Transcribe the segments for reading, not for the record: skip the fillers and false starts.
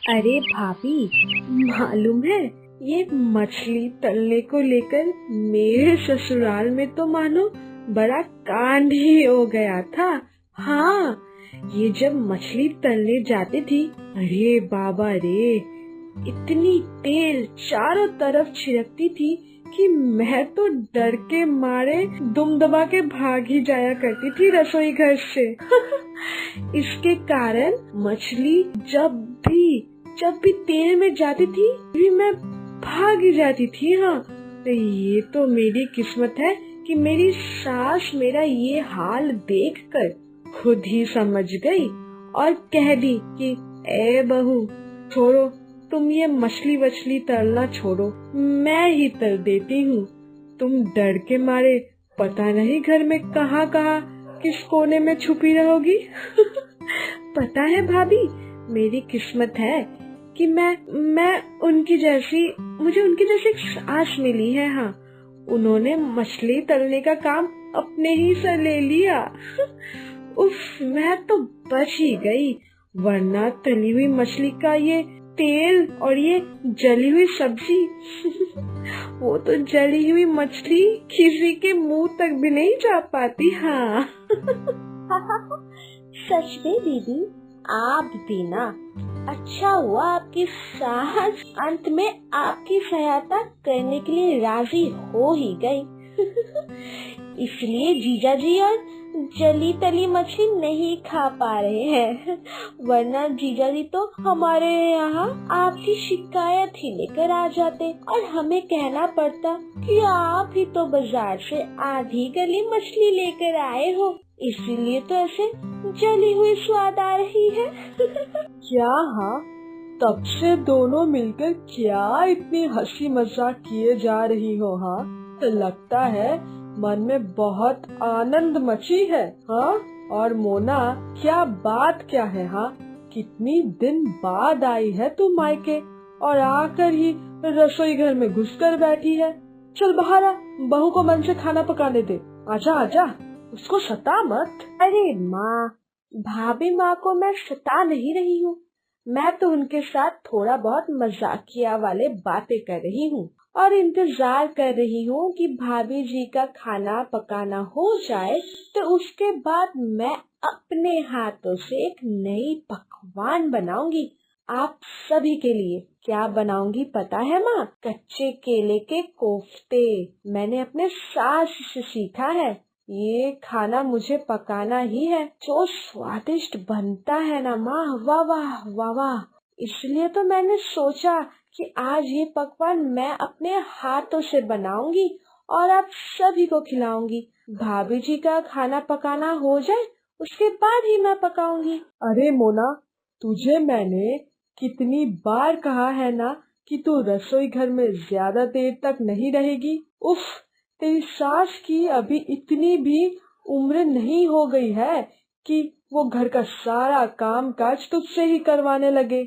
अरे भाभी, मालूम है ये मछली तलने को लेकर मेरे ससुराल में तो मानो बड़ा कांड ही हो गया था। हाँ, ये जब मछली तलने जाती थी, अरे बाबा रे, इतनी तेल चारों तरफ छिड़कती थी कि मैं तो डर के मारे दुम दबा के भाग ही जाया करती थी रसोई घर से। इसके कारण मछली जब भी तेल में जाती थी भी मैं भाग ही जाती थी। हाँ, तो ये तो मेरी किस्मत है कि मेरी सास मेरा ये हाल देखकर खुद ही समझ गई और कह दी कि ए बहू, छोड़ो, तुम ये मछली वछली तलना छोड़ो, मैं ही तल देती हूँ। तुम डर के मारे पता नहीं घर में कहाँ कहाँ किस कोने में छुपी रहोगी। पता है भाभी, मेरी किस्मत है कि मुझे उनकी जैसी एक सास मिली है। हाँ, उन्होंने मछली तलने का काम अपने ही सर ले लिया। उफ, मैं तो बच ही गई, वरना तली हुई मछली का ये तेल और ये जली हुई सब्जी वो तो जली हुई मछली किसी के मुंह तक भी नहीं जा पाती। हाँ। सच में दीदी, आप भी ना, अच्छा हुआ आपकी सास अंत में आपकी सहायता करने के लिए राजी हो ही गई। इसलिए जीजा जी और जली तली मछली नहीं खा पा रहे हैं, वरना जीजा जी तो हमारे यहाँ आपकी शिकायत ही लेकर आ जाते और हमें कहना पड़ता कि आप ही तो बाजार से आधी गली मछली लेकर आए हो, इसीलिए तो ऐसे जली हुई स्वाद आ रही है। क्या? हाँ, तब से दोनों मिलकर क्या इतनी हंसी मजाक किए जा रही हो? हाँ, तो लगता है मन में बहुत आनंद मची है। हाँ, और मोना, क्या बात क्या है? हाँ, कितनी दिन बाद आई है तू मायके और आकर ही रसोई घर में घुसकर बैठी है। चल बाहर आ, बहू को मन से खाना पकाने दे। आजा आजा, उसको सता मत। अरे माँ, भाभी माँ को मैं सता नहीं रही हूँ, मैं तो उनके साथ थोड़ा बहुत मजाकिया वाले बातें कर रही हूँ और इंतजार कर रही हूँ कि भाभी जी का खाना पकाना हो जाए तो उसके बाद मैं अपने हाथों से एक नई पकवान बनाऊंगी आप सभी के लिए। क्या बनाऊंगी पता है माँ? कच्चे केले के कोफ्ते। मैंने अपने सास से सीखा है, ये खाना मुझे पकाना ही है। जो स्वादिष्ट बनता है ना माँ, वाह वाह वाह वाह। इसलिए तो मैंने सोचा कि आज ये पकवान मैं अपने हाथों से बनाऊंगी और आप सभी को खिलाऊंगी। भाभी जी का खाना पकाना हो जाए उसके बाद ही मैं पकाऊंगी। अरे मोना, तुझे मैंने कितनी बार कहा है ना कि तू रसोई घर में ज्यादा देर तक नहीं रहेगी। उफ, तेरी सास की अभी इतनी भी उम्र नहीं हो गई है कि वो घर का सारा काम काज तुझसे ही करवाने लगे।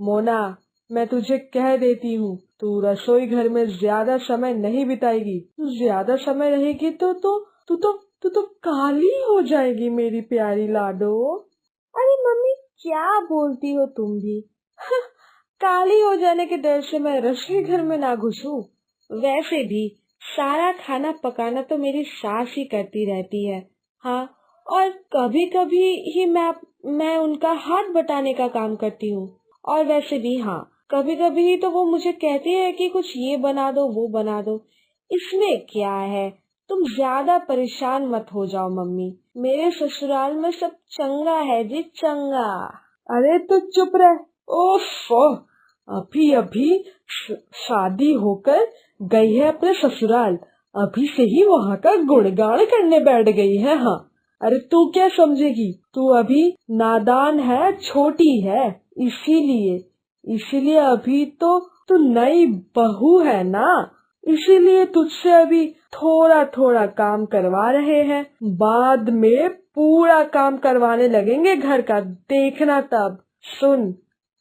मोना, मैं तुझे कह देती हूँ, तू रसोई घर में ज्यादा समय नहीं बिताएगी। तू ज्यादा समय रहेगी तो तू तो काली हो जाएगी मेरी प्यारी लाडो। अरे मम्मी, क्या बोलती हो तुम भी? काली हो जाने के डर से मैं रसोई घर में ना घुसूं। वैसे भी सारा खाना पकाना तो मेरी सास ही करती रहती है। हाँ, और कभी कभी ही मैं उनका हाथ बटाने का काम करती हूँ। और वैसे भी हाँ, कभी कभी ही तो वो मुझे कहती है कि कुछ ये बना दो वो बना दो। इसमें क्या है, तुम ज्यादा परेशान मत हो जाओ मम्मी, मेरे ससुराल में सब चंगा है जी, चंगा। अरे तो चुप रह। ओफो, अभी अभी शादी होकर गई है अपने ससुराल, अभी से ही वहाँ का गुणगान करने बैठ गई है। हाँ, अरे तू क्या समझेगी, तू अभी नादान है, छोटी है, इसीलिए अभी तो तू नई बहू है ना, इसीलिए तुझसे अभी थोड़ा थोड़ा काम करवा रहे हैं, बाद में पूरा काम करवाने लगेंगे घर का, देखना तब। सुन,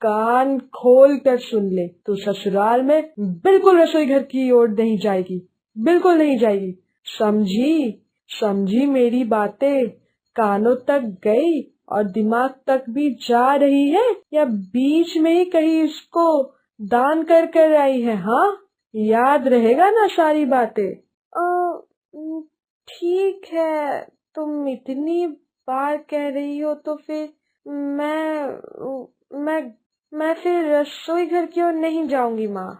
कान खोल कर सुन ले, तू ससुराल में बिल्कुल रसोई घर की ओर नहीं जाएगी, बिल्कुल नहीं जाएगी। समझी मेरी बातें? कानों तक गई और दिमाग तक भी जा रही है या बीच में ही कहीं इसको दान कर कर आई है? हाँ, याद रहेगा ना सारी बातें? ठीक है, तुम इतनी बार कह रही हो तो फिर मैं मैं फिर रसोई घर की ओर नहीं जाऊंगी माँ।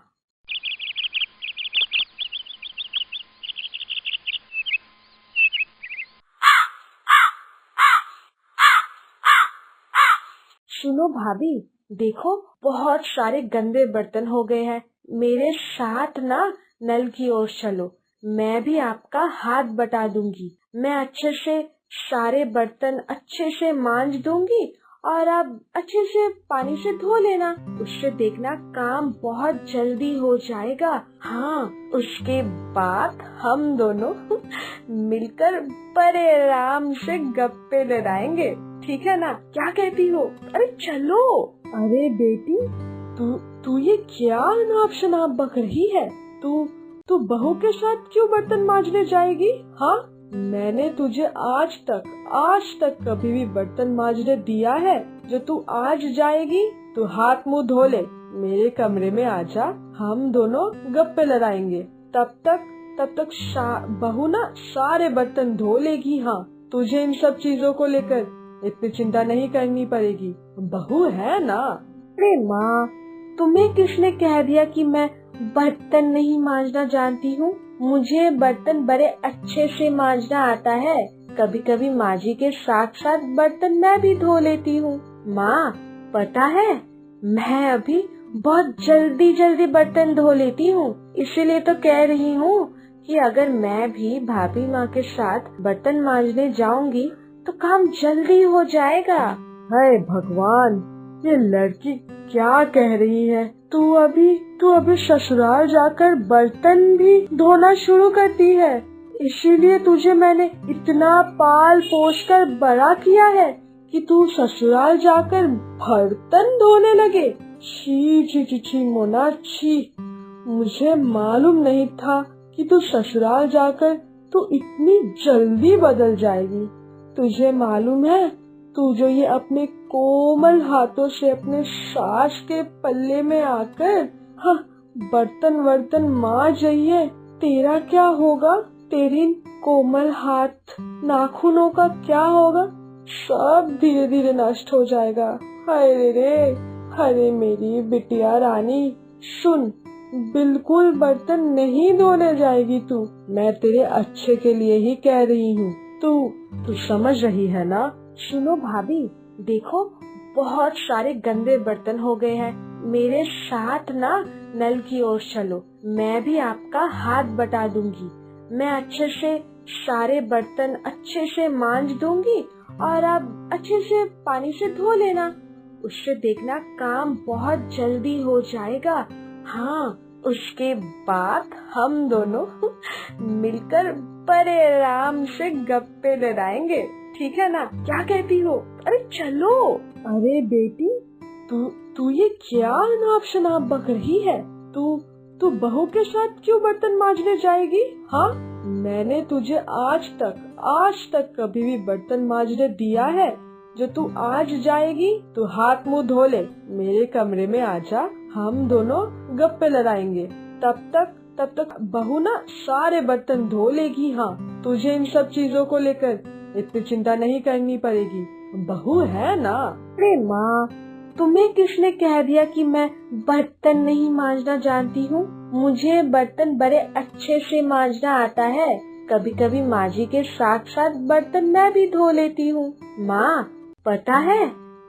सुनो भाभी, देखो बहुत सारे गंदे बर्तन हो गए हैं। मेरे साथ ना नल की ओर चलो, मैं भी आपका हाथ बटा दूंगी। मैं अच्छे से सारे बर्तन अच्छे से मांज दूंगी और आप अच्छे से पानी से धो लेना। उससे देखना काम बहुत जल्दी हो जाएगा। हाँ, उसके बाद हम दोनों मिलकर बड़े आराम से गप्पे लड़ाएंगे, ठीक है ना? क्या कहती हो? अरे चलो। अरे बेटी, तू ये क्या अनाप शनाप बक रही है? तू बहू के साथ क्यों बर्तन मांजने जाएगी? हाँ, मैंने तुझे आज तक कभी भी बर्तन मांजने दिया है? जो तू आज जाएगी तो हाथ मुंह धो ले, मेरे कमरे में आजा, हम दोनों गप्पे लड़ाएंगे। तब तक बहू ना सारे बर्तन धो लेगी। हाँ, तुझे इन सब चीजों को लेकर इतनी चिंता नहीं करनी पड़ेगी, बहू है ना? अरे माँ, तुम्हें किसने कह दिया कि मैं बर्तन नहीं मांजना जानती हूँ? मुझे बर्तन बड़े अच्छे से मांजना आता है। कभी कभी माँ जी के साथ साथ बर्तन मैं भी धो लेती हूँ। माँ, पता है, मैं अभी बहुत जल्दी बर्तन धो लेती हूँ। इसीलिए तो कह रही हूँ कि अगर मैं भी भाभी माँ के साथ बर्तन मांजने जाऊंगी तो काम जल्दी हो जाएगा। हाय भगवान, ये लड़की क्या कह रही है? तू अभी ससुराल जाकर बर्तन भी धोना शुरू करती है। इसीलिए तुझे मैंने इतना पाल पोस कर बड़ा किया है कि तू ससुराल जाकर बर्तन धोने लगे। छी मोना, छी। मुझे मालूम नहीं था कि तू ससुराल जाकर तू इतनी जल्दी बदल जाएगी। तुझे मालूम है, तू जो ये अपने कोमल हाथों से अपने सास के पल्ले में आकर बर्तन मांज रही है, तेरा क्या होगा? तेरी कोमल हाथ नाखूनों का क्या होगा? सब धीरे धीरे नष्ट हो जाएगा। हाय रे, अरे मेरी बिटिया रानी, सुन, बिल्कुल बर्तन नहीं धोने जाएगी तू। मैं तेरे अच्छे के लिए ही कह रही हूँ। तू समझ रही है ना? सुनो भाभी, देखो बहुत सारे गंदे बर्तन हो गए हैं। मेरे साथ ना नल की ओर चलो, मैं भी आपका हाथ बटा दूंगी। मैं अच्छे से सारे बर्तन अच्छे से मांज दूंगी और आप अच्छे से पानी से धो लेना। उससे देखना काम बहुत जल्दी हो जाएगा। हाँ, उसके बाद हम दोनों मिलकर बड़े आराम से गप्पे लड़ाएंगे, ठीक है ना? क्या कहती हो? अरे चलो। अरे बेटी, तू ये क्या अनाप शनाप बक रही है? तू बहू के साथ क्यों बर्तन मांजने जाएगी? हाँ, मैंने तुझे आज तक कभी भी बर्तन मांजने दिया है? जो तू आज जाएगी तो हाथ मुंह धो ले, मेरे कमरे में आजा, हम दोनों गप्पे लड़ाएंगे। तब तक बहू ना सारे बर्तन धो लेगी। हाँ, तुझे इन सब चीजों को लेकर इतनी चिंता नहीं करनी पड़ेगी, बहू है ना? अरे माँ, तुम्हें किसने कह दिया कि मैं बर्तन नहीं मांजना जानती हूँ? मुझे बर्तन बड़े अच्छे से मांजना आता है। कभी कभी माँ जी के साथ साथ बर्तन मैं भी धो लेती हूँ। माँ, पता है,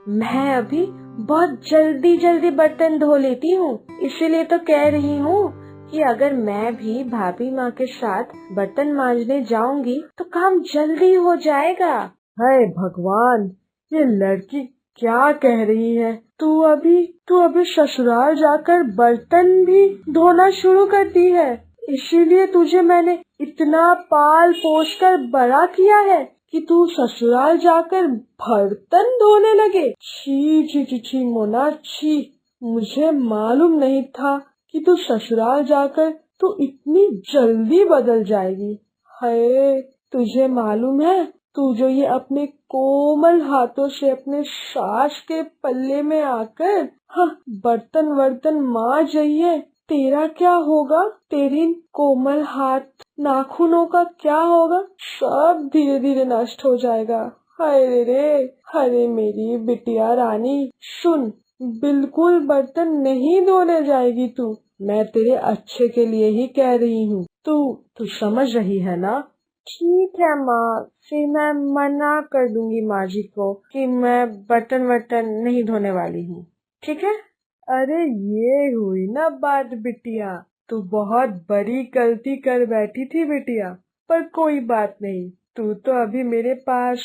मैं अभी बहुत जल्दी बर्तन धो लेती हूँ। इसीलिए तो कह रही हूँ कि अगर मैं भी भाभी माँ के साथ बर्तन मांजने जाऊंगी तो काम जल्दी हो जाएगा। हाय भगवान, ये लड़की क्या कह रही है? तू अभी ससुराल जाकर बर्तन भी धोना शुरू करती है। इसीलिए तुझे मैंने इतना पाल पोस कर बड़ा किया है कि तू ससुराल जाकर बर्तन धोने लगे। छी मोना, छी। मुझे मालूम नहीं था कि तू ससुराल जाकर तू इतनी जल्दी बदल जाएगी। हाय, तुझे मालूम है, तू जो ये अपने कोमल हाथों से अपने सास के पल्ले में आकर बर्तन वर्तन मांज रही है, तेरा क्या होगा? तेरे इन कोमल हाथ नाखूनों का क्या होगा? सब धीरे धीरे नष्ट हो जाएगा। हाय रे, अरे मेरी बिटिया रानी, सुन, बिल्कुल बर्तन नहीं धोने जाएगी तू। मैं तेरे अच्छे के लिए ही कह रही हूँ। तू समझ रही है ना? ठीक है माँ, फिर मैं मना कर दूंगी माँ जी को कि मैं बर्तन वर्तन नहीं धोने वाली हूँ। ठीक है? अरे ये हुई ना बात बिटिया, तू बहुत बड़ी गलती कर बैठी थी बिटिया। पर कोई बात नहीं, तू तो अभी मेरे पास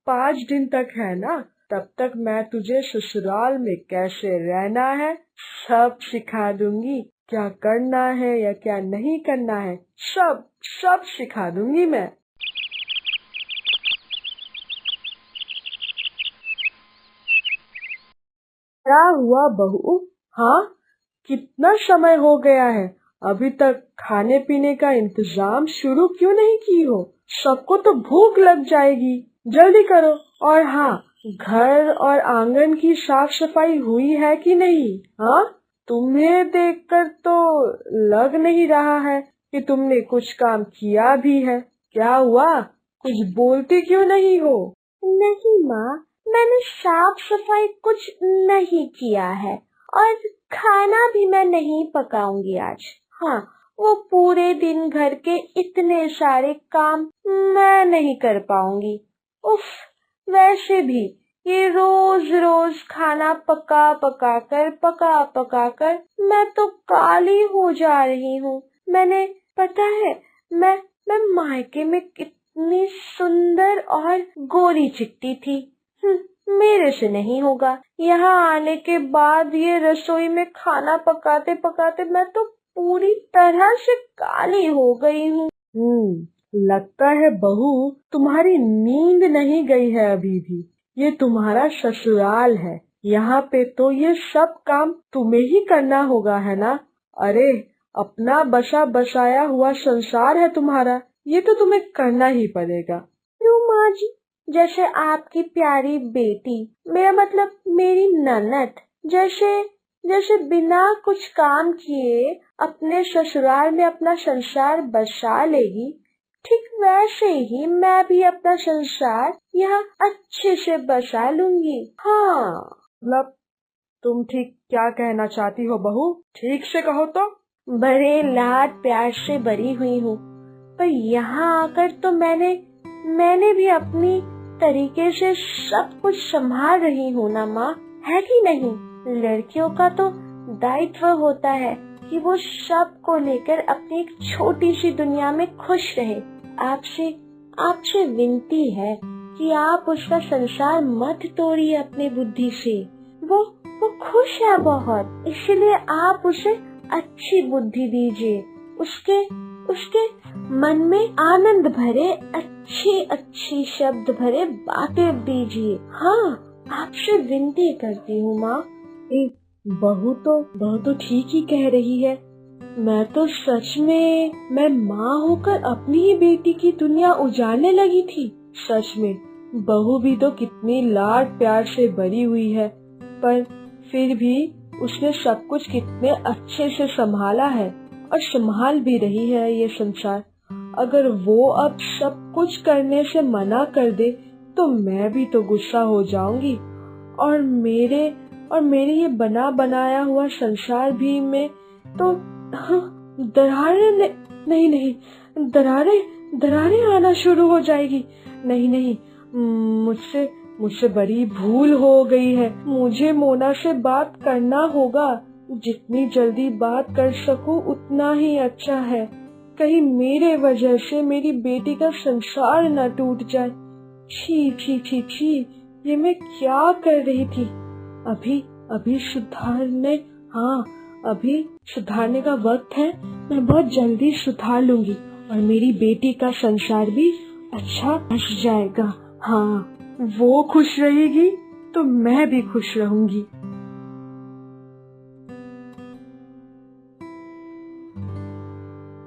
5 दिन तक है ना, तब तक मैं तुझे ससुराल में कैसे रहना है सब सिखा दूंगी। क्या करना है या क्या नहीं करना है, सब सिखा दूंगी मैं। क्या हुआ बहू? हाँ, कितना समय हो गया है, अभी तक खाने पीने का इंतजाम शुरू क्यों नहीं की हो? सबको तो भूख लग जाएगी, जल्दी करो। और हाँ, घर और आंगन की साफ सफाई हुई है कि नहीं? हाँ, तुम्हें देखकर तो लग नहीं रहा है कि तुमने कुछ काम किया भी है। क्या हुआ, कुछ बोलती क्यों नहीं हो? नहीं माँ, मैंने साफ सफाई कुछ नहीं किया है और खाना भी मैं नहीं पकाऊंगी आज। हाँ, वो पूरे दिन घर के इतने सारे काम मैं नहीं कर पाऊंगी। उफ, वैसे भी ये रोज रोज खाना पका पका कर मैं तो काली हो जा रही हूँ। मैंने, पता है, मैं मायके में कितनी सुंदर और गोरी चिट्टी थी। मेरे से नहीं होगा। यहाँ आने के बाद ये रसोई में खाना पकाते पकाते मैं तो पूरी तरह से काली हो गई हूँ। लगता है बहू तुम्हारी नींद नहीं गई है अभी भी। ये तुम्हारा ससुराल है, यहाँ पे तो ये सब काम तुम्हें ही करना होगा, है ना? अरे, अपना बसा बसाया हुआ संसार है तुम्हारा, ये तो तुम्हें करना ही पड़ेगा। क्यों माँ जी? जैसे आपकी प्यारी बेटी, मेरा मतलब मेरी ननद, जैसे बिना कुछ काम किए अपने ससुराल में अपना संसार बसा लेगी, ठीक वैसे ही मैं भी अपना संसार यहाँ अच्छे से बसा लूंगी। हाँ, मतलब तुम ठीक क्या कहना चाहती हो बहू? ठीक से कहो तो। बड़े लाड प्यार से बरी हुई हूँ, पर यहाँ आकर तो मैंने भी अपनी तरीके से सब कुछ संभाल रही हूँ ना माँ, है कि नहीं? लड़कियों का तो दायित्व होता है कि वो सब को लेकर अपनी एक छोटी सी दुनिया में खुश रहे। आपसे विनती है कि आप उसका संसार मत तोड़िए अपनी बुद्धि से। वो खुश है बहुत, इसलिए आप उसे अच्छी बुद्धि दीजिए, उसके मन में आनंद भरे अच्छे शब्द भरे बातें दीजिए। हाँ, आपसे विनती करती हूँ माँ। बहू तो ठीक ही कह रही है। मैं तो सच में मैं माँ होकर अपनी ही बेटी की दुनिया उजाड़ने लगी थी। सच में बहू भी तो कितनी लाड प्यार से भरी हुई है, पर फिर भी उसने सब कुछ कितने अच्छे से संभाला है और संभाल भी रही है ये संसार। अगर वो अब सब कुछ करने से मना कर दे तो मैं भी तो गुस्सा हो जाऊंगी और मेरे ये बना बनाया हुआ संसार भी में तो दरारें आना शुरू हो जाएगी। नहीं, मुझसे बड़ी भूल हो गई है। मुझे मोना से बात करना होगा, जितनी जल्दी बात कर सकूं उतना ही अच्छा है। कहीं मेरे वजह से मेरी बेटी का संसार न टूट जाए। छी, ये मैं क्या कर रही थी? अभी सुधारने का वक्त है। मैं बहुत जल्दी सुधार लूंगी और मेरी बेटी का संसार भी अच्छा बस जाएगा। हाँ, वो खुश रहेगी तो मैं भी खुश रहूंगी।